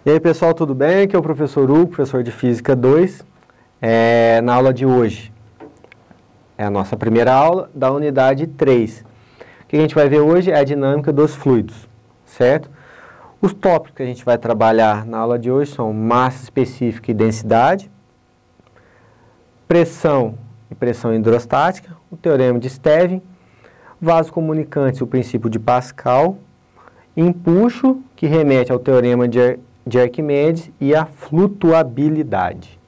E aí pessoal, tudo bem? Aqui é o professor Hugo, professor de Física 2. Na aula de hoje, é a nossa primeira aula da unidade 3. O que a gente vai ver hoje é a dinâmica dos fluidos, certo? Os tópicos que a gente vai trabalhar na aula de hoje são massa específica e densidade, pressão e pressão hidrostática, o teorema de Stevin, vasos comunicantes e o princípio de Pascal, empuxo, que remete ao teorema de Arquimedes, e a flutuabilidade.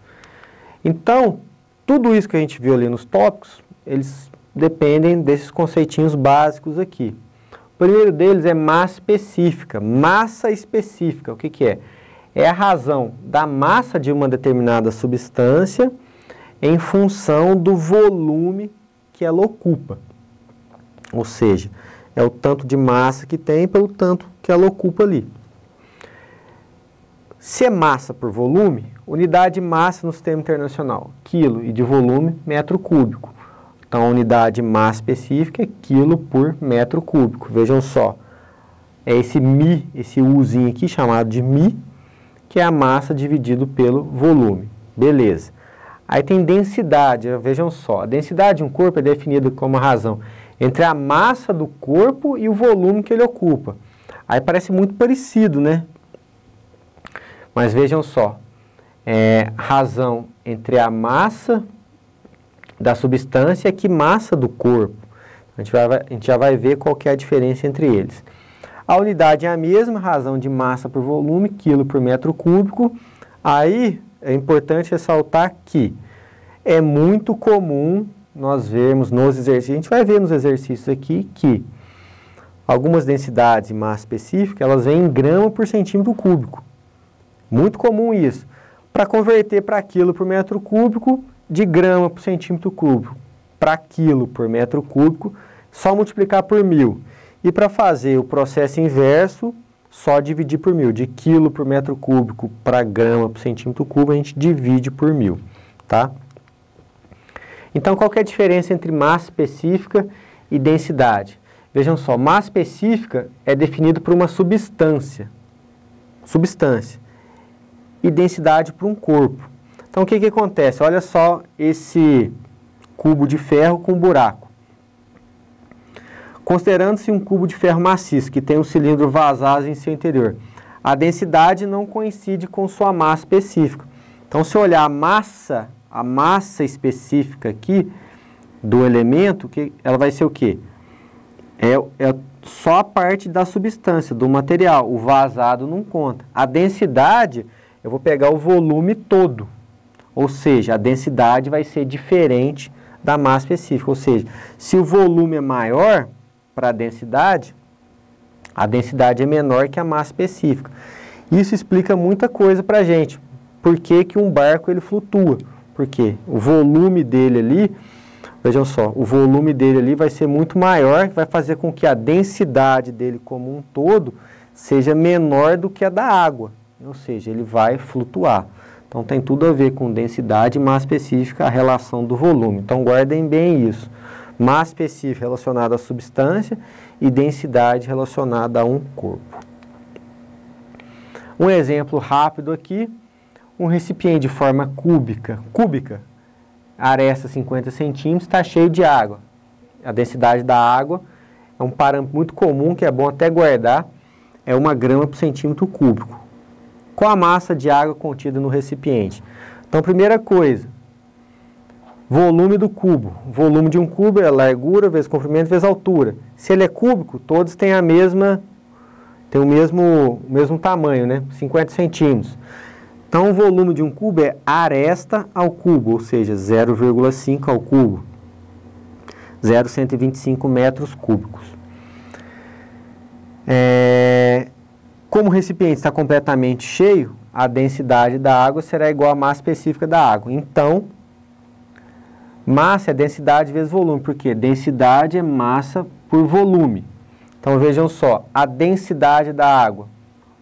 Então, tudo isso que a gente viu ali nos tópicos, eles dependem desses conceitinhos básicos aqui. O primeiro deles é massa específica. Massa específica, o que que é? É a razão da massa de uma determinada substância em função do volume que ela ocupa. Ou seja, é o tanto de massa que tem pelo tanto que ela ocupa ali. Se é massa por volume, unidade de massa no sistema internacional, quilo, e de volume, metro cúbico. Então, a unidade de massa específica é quilo por metro cúbico. Vejam só, é esse Mi, esse Uzinho aqui, chamado de Mi, que é a massa dividido pelo volume. Beleza. Aí tem densidade, vejam só, a densidade de um corpo é definida como a razão entre a massa do corpo e o volume que ele ocupa. Aí parece muito parecido, né? Mas vejam só, razão entre a massa da substância e massa do corpo. A gente já vai ver qual que é a diferença entre eles. A unidade é a mesma, razão de massa por volume, quilo por metro cúbico. Aí é importante ressaltar que é muito comum nós vermos nos exercícios, a gente vai ver nos exercícios aqui que algumas densidades de massa específica, elas vêm em grama por centímetro cúbico. Muito comum isso. Para converter para quilo por metro cúbico, de grama por centímetro cúbico para quilo por metro cúbico, só multiplicar por 1000. E para fazer o processo inverso, só dividir por 1000. De quilo por metro cúbico para grama por centímetro cúbico, a gente divide por 1000, tá? Então, qual que é a diferença entre massa específica e densidade? Vejam só, massa específica é definido por uma substância. E densidade por um corpo. Então, o que que acontece? Olha só esse cubo de ferro com buraco. Considerando-se um cubo de ferro maciço, que tem um cilindro vazado em seu interior, a densidade não coincide com sua massa específica. Então, se eu olhar a massa específica aqui do elemento, ela vai ser o quê? É só a parte da substância, do material. O vazado não conta. A densidade, eu vou pegar o volume todo. Ou seja, a densidade vai ser diferente da massa específica. Ou seja, se o volume é maior para a densidade é menor que a massa específica. Isso explica muita coisa para a gente. Por que que um barco ele flutua? Porque o volume dele ali, vejam só, o volume dele ali vai ser muito maior, vai fazer com que a densidade dele como um todo seja menor do que a da água. Ou seja, ele vai flutuar. Então, tem tudo a ver com densidade e massa específica, a relação do volume. Então, guardem bem isso. Massa específica relacionada à substância e densidade relacionada a um corpo. Um exemplo rápido aqui, um recipiente de forma cúbica, aresta 50 centímetros, está cheio de água. A densidade da água é um parâmetro muito comum, que é bom até guardar, é 1 grama por centímetro cúbico. Qual a massa de água contida no recipiente? Então, primeira coisa, volume do cubo. O volume de um cubo é largura vezes comprimento vezes altura. Se ele é cúbico, todos têm o mesmo tamanho, né? 50 centímetros. Então, o volume de um cubo é aresta ao cubo, ou seja, 0,5 ao cubo. 0,125 metros cúbicos. Como o recipiente está completamente cheio, a densidade da água será igual à massa específica da água. Então, massa é densidade vezes volume, porque densidade é massa por volume. Então, vejam só, a densidade da água,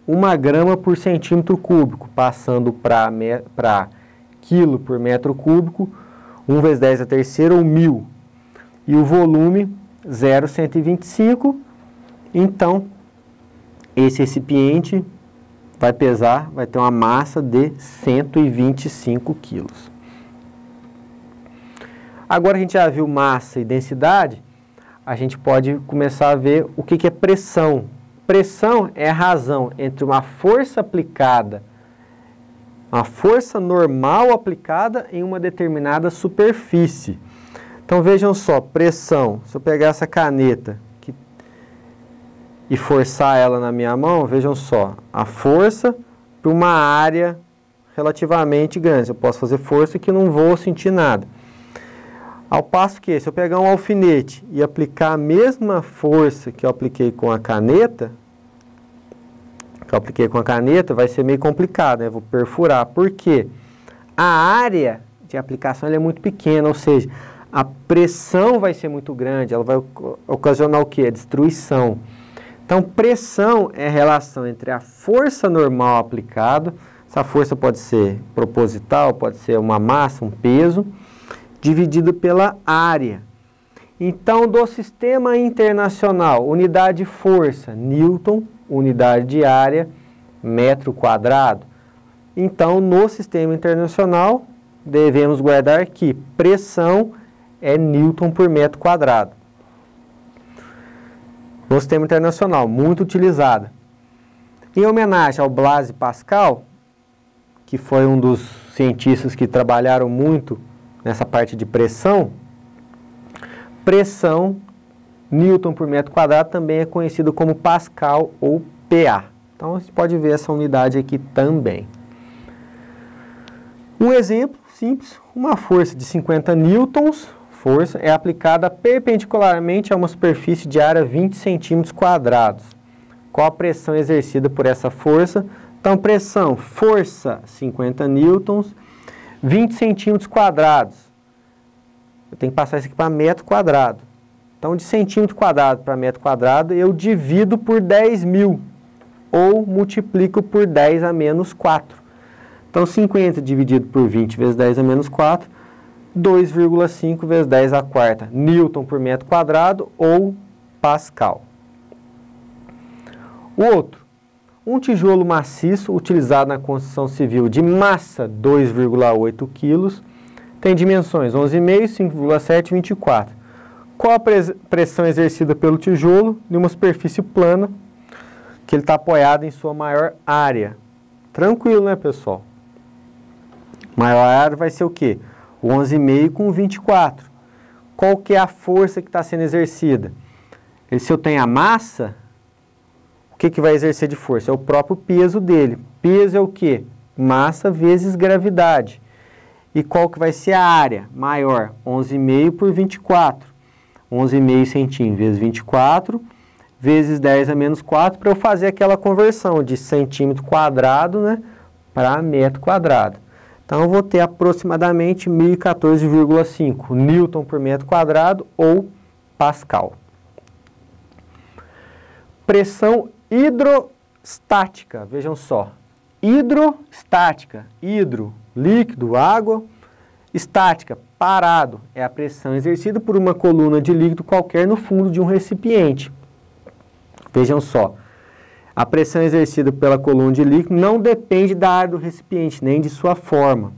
1 grama por centímetro cúbico, passando para quilo por metro cúbico, 1 vezes 10 a terceira, ou 1000. E o volume, 0,125. Então, esse recipiente vai pesar, vai ter uma massa de 125 quilos. Agora a gente já viu massa e densidade, a gente pode começar a ver o que é pressão. Pressão é a razão entre uma força aplicada, uma força normal aplicada em uma determinada superfície. Então vejam só, pressão, se eu pegar essa caneta e forçar ela na minha mão, vejam só, a força para uma área relativamente grande. Eu posso fazer força que não vou sentir nada. Ao passo que, se eu pegar um alfinete e aplicar a mesma força que eu apliquei com a caneta, vai ser meio complicado, né? Eu vou perfurar. Por quê? A área de aplicação ela é muito pequena, ou seja, a pressão vai ser muito grande, ela vai ocasionar o quê? A destruição. Então, pressão é a relação entre a força normal aplicada, essa força pode ser proposital, pode ser uma massa, um peso, dividido pela área. Então, do sistema internacional, unidade de força, Newton, unidade de área, metro quadrado. Então, no sistema internacional, devemos guardar que pressão é Newton por metro quadrado. No sistema internacional, muito utilizada. Em homenagem ao Blaise Pascal, que foi um dos cientistas que trabalharam muito nessa parte de pressão, pressão Newton por metro quadrado também é conhecido como Pascal ou PA. Então, você pode ver essa unidade aqui também. Um exemplo simples, uma força de 50 newtons, força é aplicada perpendicularmente a uma superfície de área 20 centímetros quadrados. Qual a pressão exercida por essa força? Então, pressão, força 50 newtons, 20 centímetros quadrados. Eu tenho que passar isso aqui para metro quadrado. Então, de centímetro quadrado para metro quadrado, eu divido por 10.000 ou multiplico por 10 a menos 4. Então, 50 dividido por 20 vezes 10 a menos 4, 2,5 vezes 10 a quarta, Newton por metro quadrado ou Pascal. O outro, um tijolo maciço utilizado na construção civil de massa 2,8 kg, tem dimensões 11,5, 5,7 e 24. Qual a pressão exercida pelo tijolo em uma superfície plana que ele está apoiado em sua maior área? Tranquilo, né, pessoal? Maior área vai ser o quê? O 11,5 com 24. Qual que é a força que está sendo exercida? Se eu tenho a massa, o que vai exercer de força? É o próprio peso dele. Peso é o quê? Massa vezes gravidade. E qual que vai ser a área maior? 11,5 por 24. 11,5 centímetros vezes 24, vezes 10 a menos 4, para eu fazer aquela conversão de centímetro quadrado, né, para metro quadrado. Então, eu vou ter aproximadamente 1014,5 Newton por metro quadrado ou Pascal. Pressão hidrostática, vejam só. Hidrostática, hidro, líquido, água. Estática, parado, é a pressão exercida por uma coluna de líquido qualquer no fundo de um recipiente. Vejam só, a pressão exercida pela coluna de líquido não depende da área do recipiente, nem de sua forma.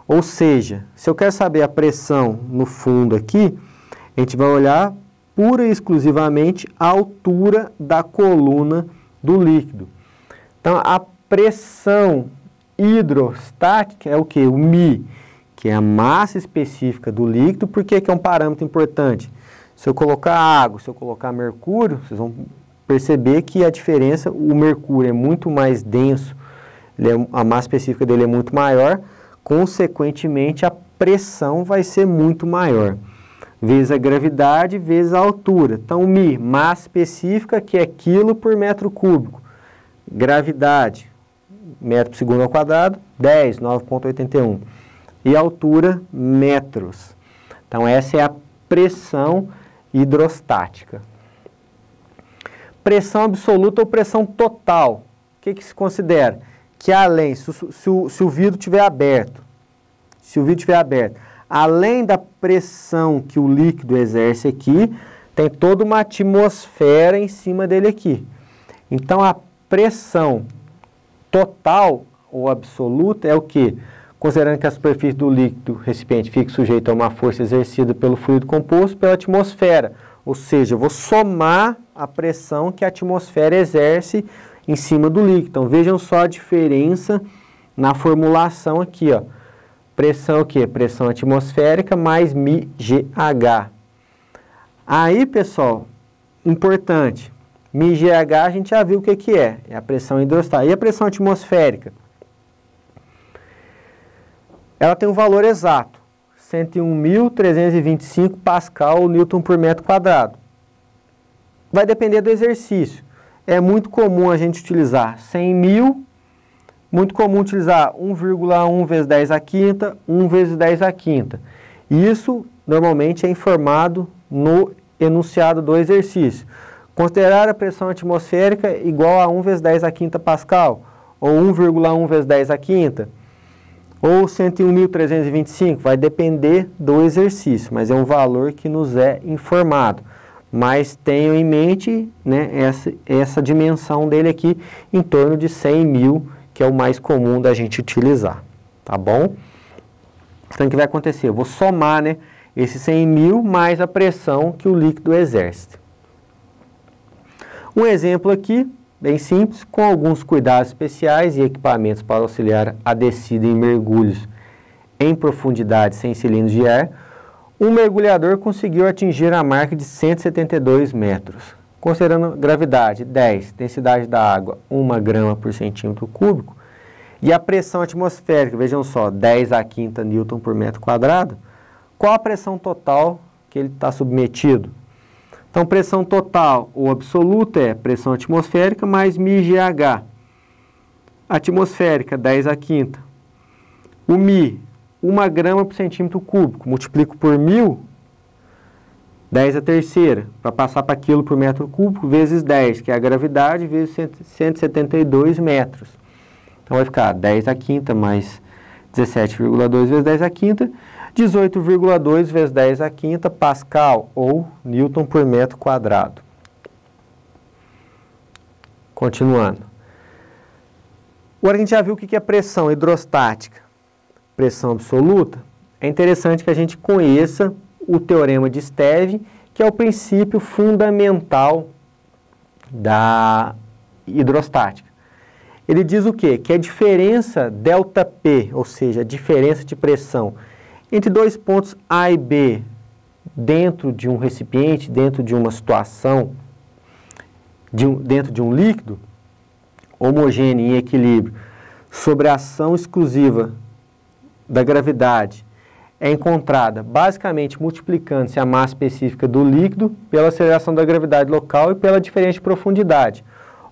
Ou seja, se eu quero saber a pressão no fundo aqui, a gente vai olhar pura e exclusivamente a altura da coluna do líquido. Então, a pressão hidrostática é o quê? O μ, que é a massa específica do líquido. Por que é um parâmetro importante? Se eu colocar água, se eu colocar mercúrio, vocês vão perceber que a diferença, o mercúrio é muito mais denso, a massa específica dele é muito maior, consequentemente a pressão vai ser muito maior. Vezes a gravidade, vezes a altura. Então, μ, massa específica, que é quilo por metro cúbico. Gravidade, metro por segundo ao quadrado, 10, 9,81. E altura, metros. Então, essa é a pressão hidrostática. Pressão absoluta ou pressão total. O que se considera? Que além, se o vidro estiver aberto, além da pressão que o líquido exerce aqui, tem toda uma atmosfera em cima dele aqui. Então, a pressão total ou absoluta é o quê? Considerando que a superfície do líquido recipiente fique sujeita a uma força exercida pelo fluido composto pela atmosfera. Ou seja, eu vou somar a pressão que a atmosfera exerce em cima do líquido. Então, vejam só a diferença na formulação aqui, ó. Pressão o quê? Pressão atmosférica mais μgH. Aí, pessoal, importante, μgH a gente já viu o que é. É a pressão hidrostática. E a pressão atmosférica? Ela tem um valor exato, 101.325 pascal ou newton por metro quadrado. Vai depender do exercício. É muito comum a gente utilizar 100.000, muito comum utilizar 1,1 vezes 10 à quinta, 1 vezes 10 à quinta. Isso normalmente é informado no enunciado do exercício. Considerar a pressão atmosférica igual a 1 vezes 10 à quinta pascal, ou 1,1 vezes 10 à quinta, ou 101.325, vai depender do exercício, mas é um valor que nos é informado. Mas tenham em mente, né, essa dimensão dele aqui, em torno de 100.000, que é o mais comum da gente utilizar, tá bom? Então, o que vai acontecer? Eu vou somar, né, esse 100.000 mais a pressão que o líquido exerce. Um exemplo aqui, bem simples, com alguns cuidados especiais e equipamentos para auxiliar a descida em mergulhos em profundidade sem cilindros de ar, um mergulhador conseguiu atingir a marca de 172 metros. Considerando gravidade 10, densidade da água 1 grama por centímetro cúbico e a pressão atmosférica, vejam só, 10 à quinta newton por metro quadrado, qual a pressão total que ele está submetido? Então, pressão total ou absoluta é pressão atmosférica mais μgH. Atmosférica, 10 à quinta. O μ, 1 grama por centímetro cúbico. Multiplico por 1.000, 10 à terceira, para passar para quilo por metro cúbico, vezes 10, que é a gravidade, vezes 172 metros. Então, vai ficar 10 à quinta mais 17,2 vezes 10 à quinta, 18,2 vezes 10 à quinta pascal, ou newton por metro quadrado. Continuando. Agora a gente já viu o que é pressão hidrostática, pressão absoluta. É interessante que a gente conheça o teorema de Stevin, que é o princípio fundamental da hidrostática. Ele diz o quê? Que a diferença ΔP, ou seja, a diferença de pressão entre dois pontos A e B, dentro de um recipiente, dentro de uma situação, dentro de um líquido, homogêneo em equilíbrio, sobre a ação exclusiva da gravidade, é encontrada basicamente multiplicando-se a massa específica do líquido pela aceleração da gravidade local e pela diferença de profundidade.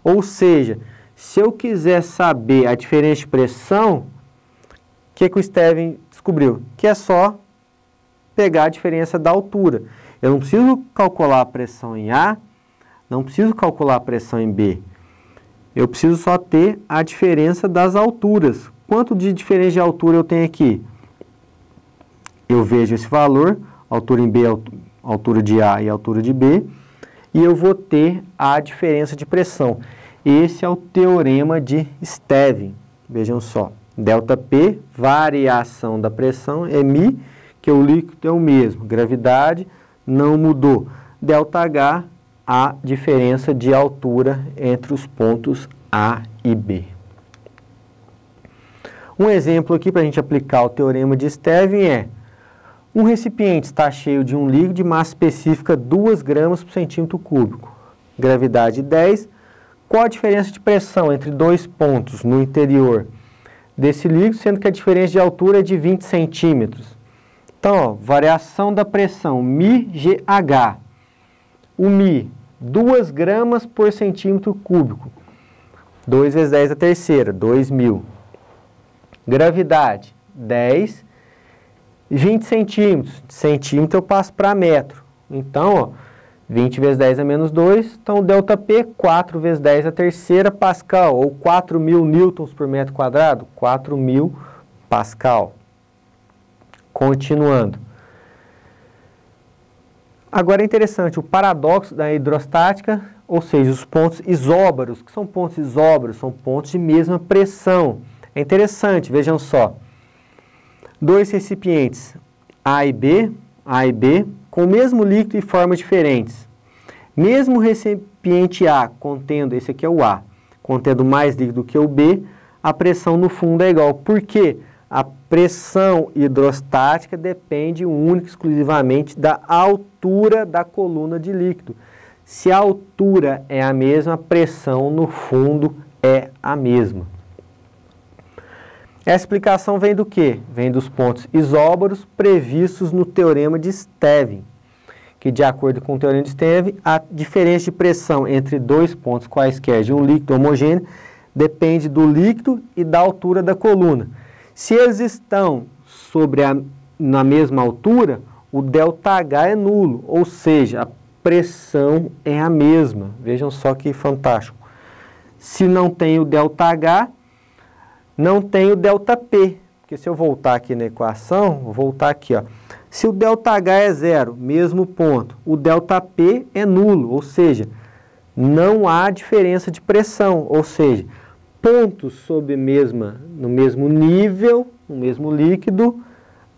Ou seja, se eu quiser saber a diferença de pressão, o que o Stevin descobriu? Que é só pegar a diferença da altura. Eu não preciso calcular a pressão em A, não preciso calcular a pressão em B. Eu preciso só ter a diferença das alturas. Quanto de diferença de altura eu tenho aqui? Eu vejo esse valor, altura em B, altura de A e altura de B, e eu vou ter a diferença de pressão. Esse é o teorema de Stevin. Vejam só. ΔP, variação da pressão, é μ, que o líquido é o mesmo. Gravidade não mudou. ΔH, a diferença de altura entre os pontos A e B. Um exemplo aqui para a gente aplicar o teorema de Stevin é: um recipiente está cheio de um líquido de massa específica 2 gramas por centímetro cúbico. Gravidade 10. Qual a diferença de pressão entre dois pontos no interior desse líquido, sendo que a diferença de altura é de 20 centímetros? Então, ó, variação da pressão, μgH. O μ, 2 gramas por centímetro cúbico. 2 vezes 10 à terceira, 2.000. Gravidade, 10. 20 centímetros. Centímetro eu passo para metro. Então, ó, 20 vezes 10 a menos 2. Então, ΔP, 4 vezes 10 à terceira pascal, ou 4.000 newtons por metro quadrado. 4.000 pascal. Continuando. Agora é interessante, o paradoxo da hidrostática, ou seja, os pontos isóbaros. O que são pontos isóbaros? São pontos de mesma pressão. É interessante, vejam só. Dois recipientes A e B, com o mesmo líquido e formas diferentes. Mesmo o recipiente A contendo, esse aqui é o A, contendo mais líquido que o B, a pressão no fundo é igual. Por quê? A pressão hidrostática depende única e exclusivamente da altura da coluna de líquido. Se a altura é a mesma, a pressão no fundo é a mesma. Essa explicação vem do quê? Vem dos pontos isóbaros previstos no Teorema de Stevin, que, de acordo com o Teorema de Stevin, a diferença de pressão entre dois pontos quaisquer de um líquido homogêneo depende do líquido e da altura da coluna. Se eles estão na mesma altura, o ΔH é nulo, ou seja, a pressão é a mesma. Vejam só que fantástico. Se não tem o ΔH, não tem o ΔP. Porque se eu voltar aqui na equação, vou voltar aqui, ó. Se o ΔH é zero, mesmo ponto, o ΔP é nulo, ou seja, não há diferença de pressão, ou seja, pontos no mesmo nível, no mesmo líquido,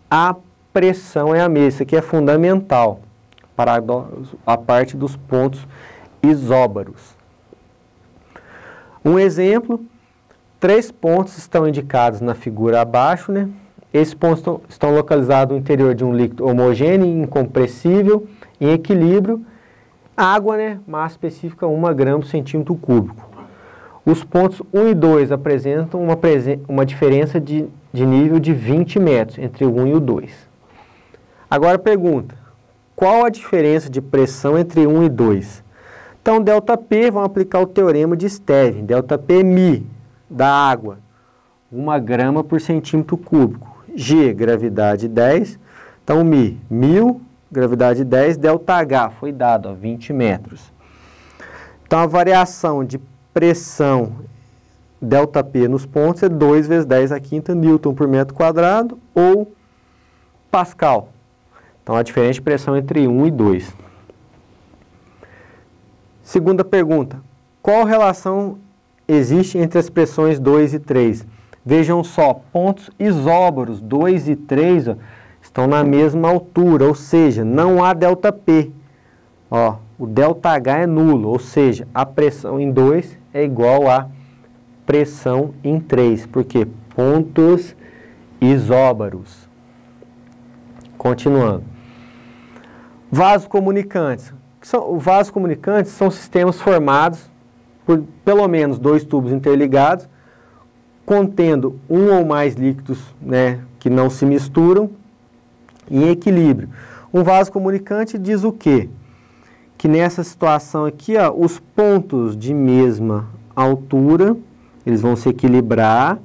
a pressão é a mesma. Isso aqui é fundamental para a parte dos pontos isóbaros. Um exemplo, 3 pontos estão indicados na figura abaixo, né? Esses pontos estão localizados no interior de um líquido homogêneo, incompressível, em equilíbrio. Água, né? Massa específica 1 grama por centímetro cúbico. Os pontos 1 e 2 apresentam uma diferença de nível de 20 metros entre o 1 e o 2. Agora pergunta, qual a diferença de pressão entre 1 e 2? Então, ΔP, vamos aplicar o teorema de Stevin. ΔP é μ da água, 1 grama por centímetro cúbico. G, gravidade 10. Então, μ, 1000, gravidade 10, ΔH, foi dado, 20 metros. Então, a variação de pressão ΔP nos pontos é 2 vezes 10 a quinta newton por metro quadrado ou pascal. Então, a diferença de pressão entre 1 e 2. Segunda pergunta. Qual relação existe entre as pressões 2 e 3? Vejam só, pontos isóbaros 2 e 3 ó, estão na mesma altura, ou seja, não há ΔP. Ó, o ΔH é nulo, ou seja, a pressão em 2 é igual à pressão em 3, porque pontos isóbaros. Continuando. Vasos comunicantes. Vasos comunicantes são sistemas formados por pelo menos 2 tubos interligados, contendo um ou mais líquidos, né, que não se misturam, em equilíbrio. Um vaso comunicante diz o quê? Que nessa situação aqui, ó, os pontos de mesma altura, eles vão se equilibrar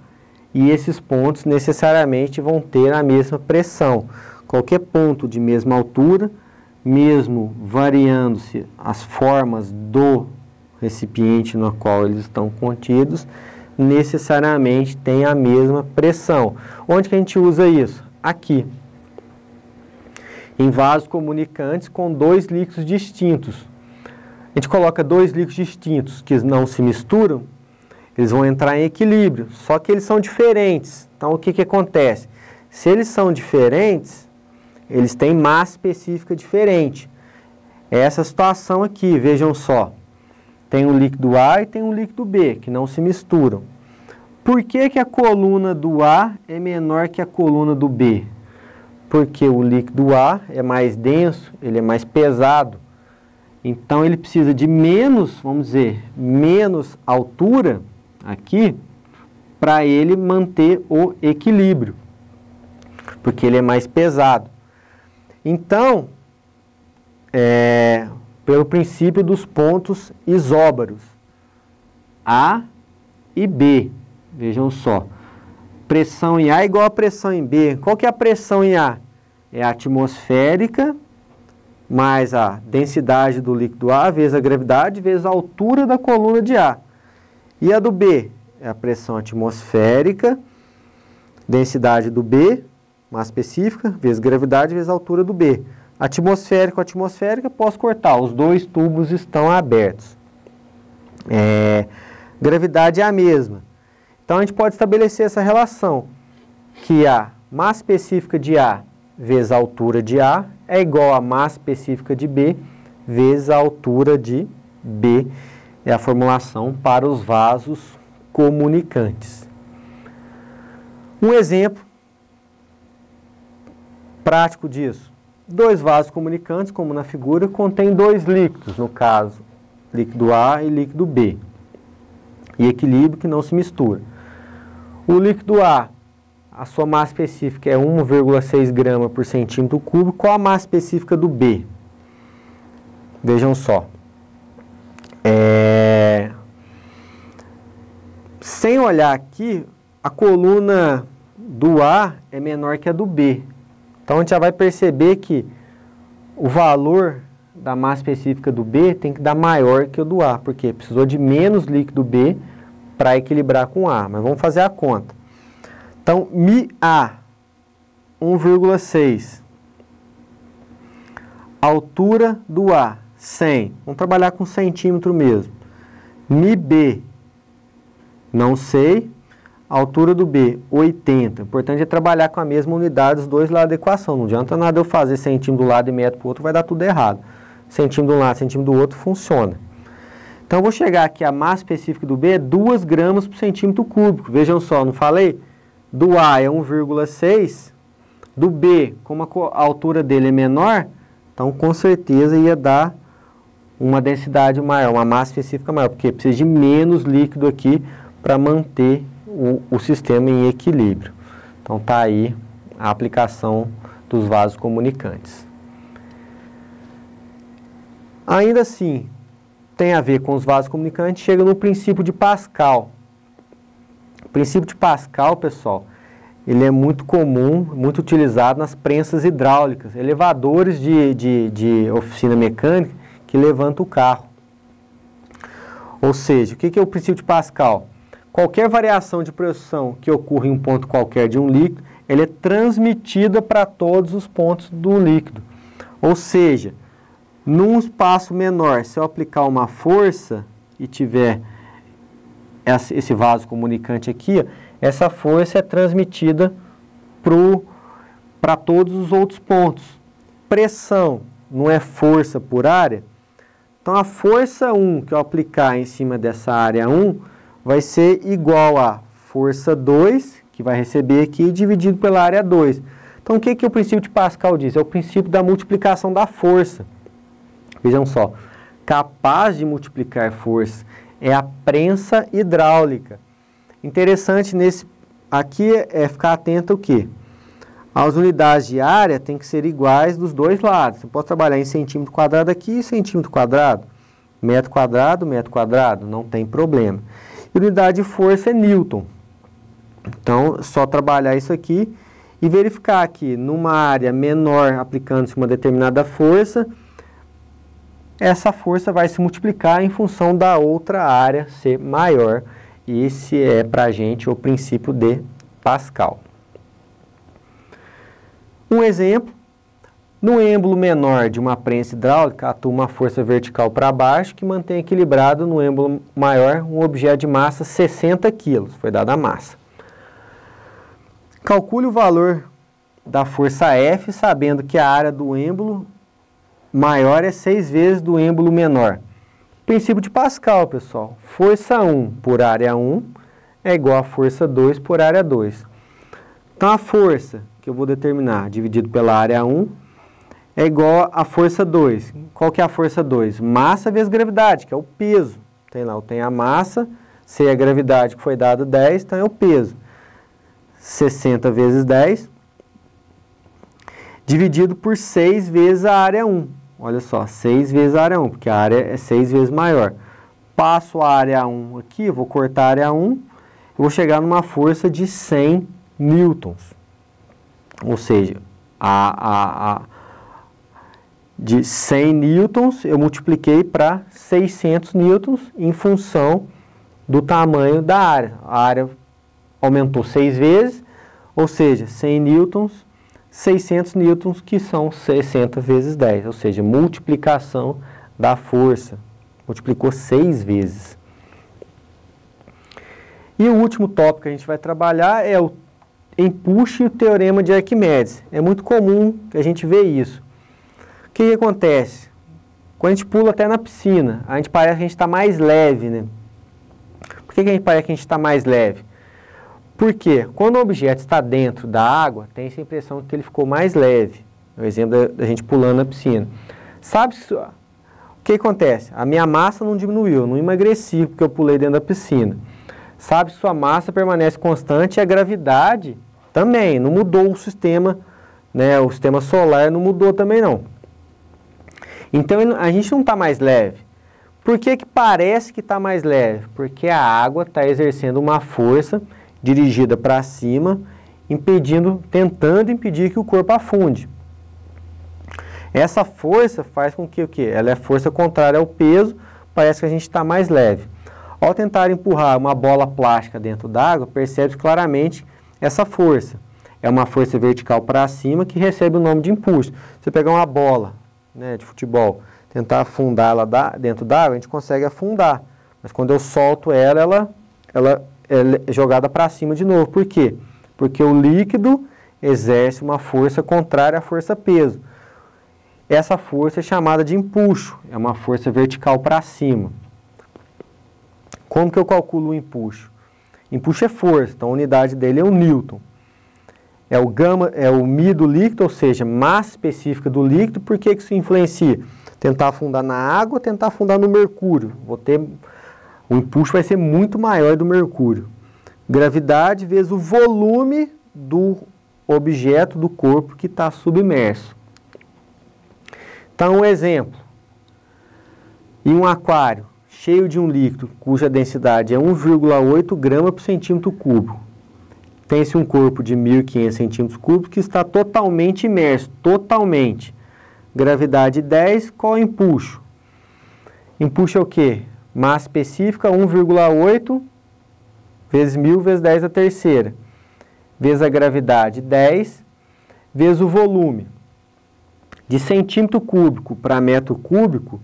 e esses pontos necessariamente vão ter a mesma pressão. Qualquer ponto de mesma altura, mesmo variando-se as formas do recipiente no qual eles estão contidos, necessariamente tem a mesma pressão. Onde que a gente usa isso? Aqui. Em vasos comunicantes com 2 líquidos distintos. A gente coloca 2 líquidos distintos que não se misturam, eles vão entrar em equilíbrio, só que eles são diferentes. Então, o que que acontece? Se eles são diferentes, eles têm massa específica diferente. Essa situação aqui, vejam só. Tem um líquido A e tem um líquido B, que não se misturam. Por que que a coluna do A é menor que a coluna do B? Porque o líquido A é mais denso, ele é mais pesado. Então, ele precisa de menos, vamos dizer, menos altura aqui, para ele manter o equilíbrio. Porque ele é mais pesado. Então, pelo princípio dos pontos isóbaros, A e B, vejam só, pressão em A é igual a pressão em B. Qual que é a pressão em A? É a atmosférica mais a densidade do líquido A vezes a gravidade vezes a altura da coluna de A. E a do B? É a pressão atmosférica, densidade do B, massa específica, vezes gravidade vezes a altura do B. Atmosférico, atmosférica, posso cortar, os 2 tubos estão abertos. Gravidade é a mesma. Então, a gente pode estabelecer essa relação, que a massa específica de A vezes a altura de A é igual a massa específica de B vezes a altura de B. É a formulação para os vasos comunicantes. Um exemplo prático disso. Dois vasos comunicantes, como na figura, contém dois líquidos, no caso, líquido A e líquido B. E equilíbrio que não se mistura. O líquido A, a sua massa específica é 1,6 grama por centímetro cúbico. Qual a massa específica do B? Vejam só. Sem olhar aqui, a coluna do A é menor que a do B. Então, a gente já vai perceber que o valor da massa específica do B tem que dar maior que o do A, porque precisou de menos líquido B para equilibrar com A. Mas vamos fazer a conta. Então, MiA, 1,6. Altura do A, 100. Vamos trabalhar com centímetro mesmo. MiB, não sei. Altura do B, 80. O importante é trabalhar com a mesma unidade dos dois lados da equação. Não adianta nada eu fazer centímetro do lado e metro para o outro, vai dar tudo errado. Centímetro de um lado, centímetro do outro, funciona. Então, eu vou chegar aqui, a massa específica do B é 2 gramas por centímetro cúbico. Vejam só, não falei? Do A é 1,6. Do B, como a altura dele é menor, então, com certeza, ia dar uma densidade maior, uma massa específica maior, porque precisa de menos líquido aqui para manter o sistema em equilíbrio. Então, está aí a aplicação dos vasos comunicantes. Ainda assim, tem a ver com os vasos comunicantes, chega no princípio de Pascal. O princípio de Pascal, pessoal, ele é muito comum, muito utilizado nas prensas hidráulicas, elevadores de oficina mecânica que levantam o carro. Ou seja, o que é o princípio de Pascal? Qualquer variação de pressão que ocorra em um ponto qualquer de um líquido, ele é transmitida para todos os pontos do líquido. Ou seja, num espaço menor, se eu aplicar uma força e tiver esse vaso comunicante aqui, essa força é transmitida para todos os outros pontos. Pressão não é força por área? Então, a força 1 que eu aplicar em cima dessa área 1 vai ser igual a força 2, que vai receber aqui, dividido pela área 2. Então, o que o princípio de Pascal diz? É o princípio da multiplicação da força. Vejam só, capaz de multiplicar força é a prensa hidráulica. Interessante aqui é ficar atento ao quê? As unidades de área têm que ser iguais dos dois lados. Você pode trabalhar em centímetro quadrado aqui e centímetro quadrado. Metro quadrado, não tem problema. E unidade de força é Newton. Então, é só trabalhar isso aqui e verificar que numa área menor, aplicando-se uma determinada força, essa força vai se multiplicar em função da outra área ser maior. E esse é, para a gente, o princípio de Pascal. Um exemplo, no êmbolo menor de uma prensa hidráulica, atua uma força vertical para baixo que mantém equilibrado no êmbolo maior um objeto de massa 60 kg. Foi dada a massa. Calcule o valor da força F, sabendo que a área do êmbolo maior é 6 vezes do êmbolo menor. Princípio de Pascal, pessoal. Força 1 por área 1 é igual a força 2 por área 2. Então, a força que eu vou determinar dividido pela área 1 é igual a força 2. Qual que é a força 2? Massa vezes gravidade, que é o peso. Tem lá, eu tenho a massa, sei a gravidade que foi dado 10, então é o peso. 60 vezes 10, dividido por 6 vezes a área 1. Olha só, 6 vezes a área 1, porque a área é 6 vezes maior. Passo a área 1 aqui, vou cortar a área 1, eu vou chegar numa força de 100 newtons. Ou seja, de 100 newtons eu multipliquei para 600 newtons em função do tamanho da área. A área aumentou 6 vezes, ou seja, 100 newtons, 600 newtons, que são 60 vezes 10, ou seja, multiplicação da força. Multiplicou 6 vezes. E o último tópico que a gente vai trabalhar é o empuxo e o teorema de Arquimedes. É muito comum que a gente vê isso. O que acontece? Quando a gente pula até na piscina, a gente parece que a gente está mais leve, né? Por que a gente parece que a gente está mais leve? Porque quando o objeto está dentro da água, tem essa impressão que ele ficou mais leve. É o exemplo da gente pulando na piscina. Sabe o que acontece? A minha massa não diminuiu, eu não emagreci porque eu pulei dentro da piscina. Sabe, sua massa permanece constante e a gravidade também, não mudou o sistema, né? O sistema solar não mudou também não. Então a gente não está mais leve. Por que que parece que está mais leve? Porque a água está exercendo uma força dirigida para cima, tentando impedir que o corpo afunde. Essa força faz com que o quê? Ela é força contrária ao peso, parece que a gente está mais leve. Ao tentar empurrar uma bola plástica dentro d'água, percebe claramente essa força. É uma força vertical para cima que recebe o nome de impulso. Se você pegar uma bola, né, de futebol, tentar afundar ela dentro d'água, a gente consegue afundar. Mas quando eu solto ela é jogada para cima de novo. Por quê? Porque o líquido exerce uma força contrária à força-peso. Essa força é chamada de empuxo, é uma força vertical para cima. Como que eu calculo o empuxo? Empuxo é força, então a unidade dele é o Newton. É o μ do líquido, ou seja, massa específica do líquido. Por que isso influencia? Tentar afundar na água, tentar afundar no mercúrio. O empuxo vai ser muito maior do mercúrio. Gravidade vezes o volume do objeto, do corpo que está submerso. Então, um exemplo. Em um aquário cheio de um líquido cuja densidade é 1,8 grama por centímetro cúbico. Tem-se um corpo de 1.500 centímetros cúbicos que está totalmente imerso, totalmente. Gravidade 10, qual é o empuxo? Empuxo é o quê? Massa específica 1,8 vezes 1.000 vezes 10 a terceira, vezes a gravidade 10, vezes o volume. De centímetro cúbico para metro cúbico,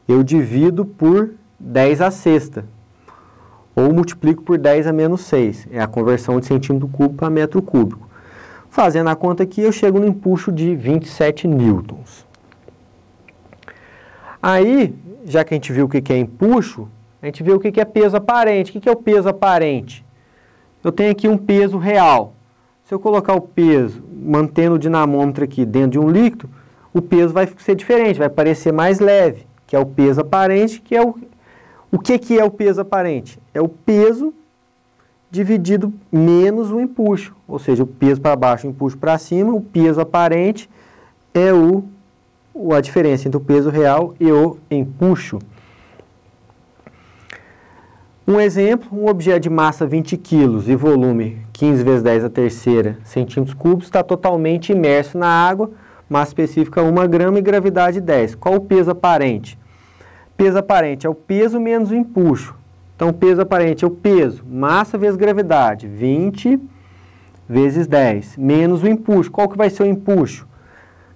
eu divido por 10 a sexta, ou multiplico por 10 a menos 6. É a conversão de centímetro cúbico para metro cúbico. Fazendo a conta aqui, eu chego no empuxo de 27 newtons. Aí, já que a gente viu o que é empuxo, a gente vê o que é peso aparente. O que é o peso aparente? Eu tenho aqui um peso real. Se eu colocar o peso, mantendo o dinamômetro aqui dentro de um líquido, o peso vai ser diferente, vai parecer mais leve, que é o peso aparente, que é o que é o peso aparente? É o peso dividido menos o empuxo, ou seja, o peso para baixo, o empuxo para cima. O peso aparente é a diferença entre o peso real e o empuxo. Um exemplo, um objeto de massa 20 kg e volume 15 vezes 10 a terceira centímetros cúbicos está totalmente imerso na água, massa específica 1 grama e gravidade 10. Qual o peso aparente? Peso aparente é o peso menos o empuxo. Então, o peso aparente é o peso, massa vezes gravidade, 20 vezes 10, menos o empuxo. Qual que vai ser o empuxo?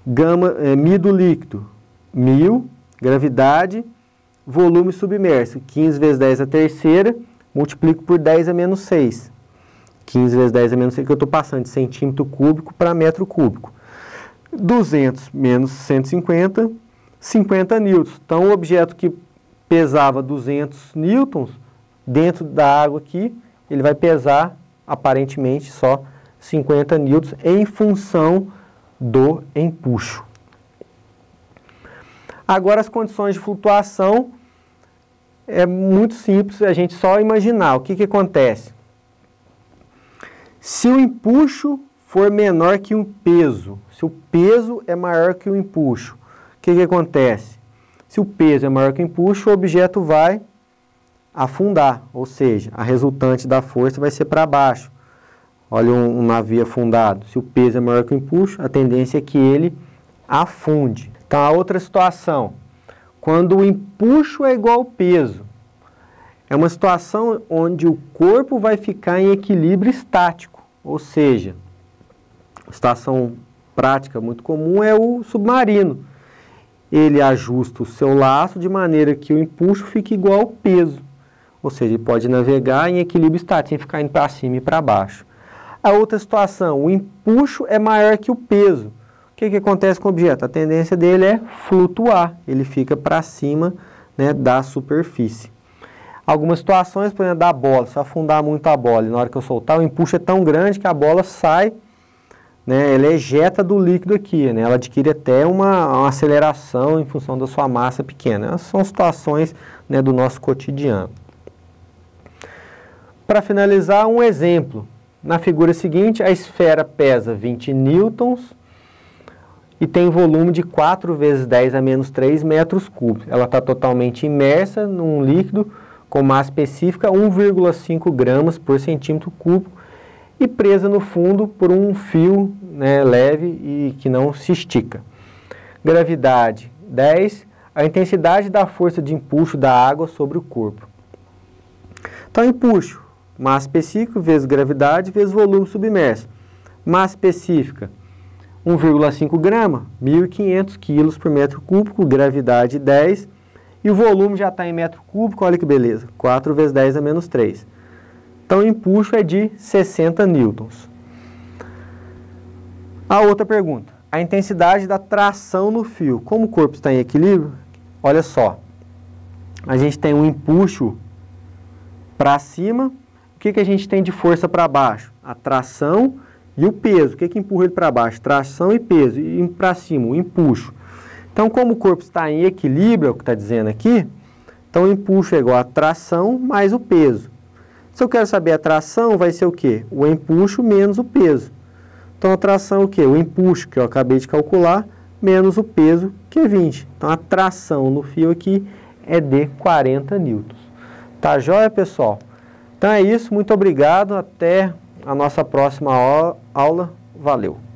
μ do líquido, 1.000, gravidade, volume submerso, 15 vezes 10 a terceira, multiplico por 10 a menos 6. 15 vezes 10 a menos 6, que eu estou passando de centímetro cúbico para metro cúbico. 200 menos 150, 50 newtons. Então, o objeto que pesava 200 newtons, dentro da água aqui, ele vai pesar, aparentemente, só 50 newtons em função do empuxo. Agora, as condições de flutuação, é muito simples a gente só imaginar. O que acontece? Se o empuxo for menor que o peso, se o peso é maior que o empuxo, o que acontece? Se o peso é maior que o empuxo, o objeto vai afundar, ou seja, a resultante da força vai ser para baixo. Olha um navio afundado. Se o peso é maior que o empuxo, a tendência é que ele afunde. Então, a outra situação, quando o empuxo é igual ao peso, é uma situação onde o corpo vai ficar em equilíbrio estático, ou seja, a situação prática muito comum é o submarino. Ele ajusta o seu laço de maneira que o empuxo fique igual ao peso. ou seja, ele pode navegar em equilíbrio estático, sem ficar indo para cima e para baixo. A outra situação, o empuxo é maior que o peso. O que acontece com o objeto? A tendência dele é flutuar, ele fica para cima, né, da superfície. Algumas situações, por exemplo, da bola, se eu afundar muito a bola e na hora que eu soltar, o empuxo é tão grande que a bola sai, né, ela ejeta do líquido aqui, né, ela adquire até uma aceleração em função da sua massa pequena. Essas são situações, né, do nosso cotidiano. Para finalizar, um exemplo. Na figura seguinte, a esfera pesa 20 newtons e tem volume de 4 vezes 10 a menos 3 metros cúbicos. Ela está totalmente imersa num líquido com massa específica 1,5 gramas por centímetro cúbico e presa no fundo por um fio, né, leve e que não se estica. Gravidade 10, a intensidade da força de empuxo da água sobre o corpo. Então, empuxo, massa específica vezes gravidade vezes volume submerso. Massa específica, 1,5 grama, 1.500 quilos por metro cúbico, gravidade 10, e o volume já está em metro cúbico, olha que beleza, 4 vezes 10 a menos 3. Então, o empuxo é de 60 newtons. A outra pergunta, a intensidade da tração no fio. Como o corpo está em equilíbrio, olha só, a gente tem um empuxo para cima, o que a gente tem de força para baixo? A tração e o peso. O que empurra ele para baixo? Tração e peso. E para cima, o empuxo. Então, como o corpo está em equilíbrio, é o que está dizendo aqui, então o empuxo é igual a tração mais o peso. Se eu quero saber a tração, vai ser o quê? O empuxo menos o peso. Então, a tração é o quê? O empuxo, que eu acabei de calcular, menos o peso, que é 20. Então, a tração no fio aqui é de 40 newtons. Tá joia, pessoal? Então é isso, muito obrigado, até a nossa próxima aula. Valeu!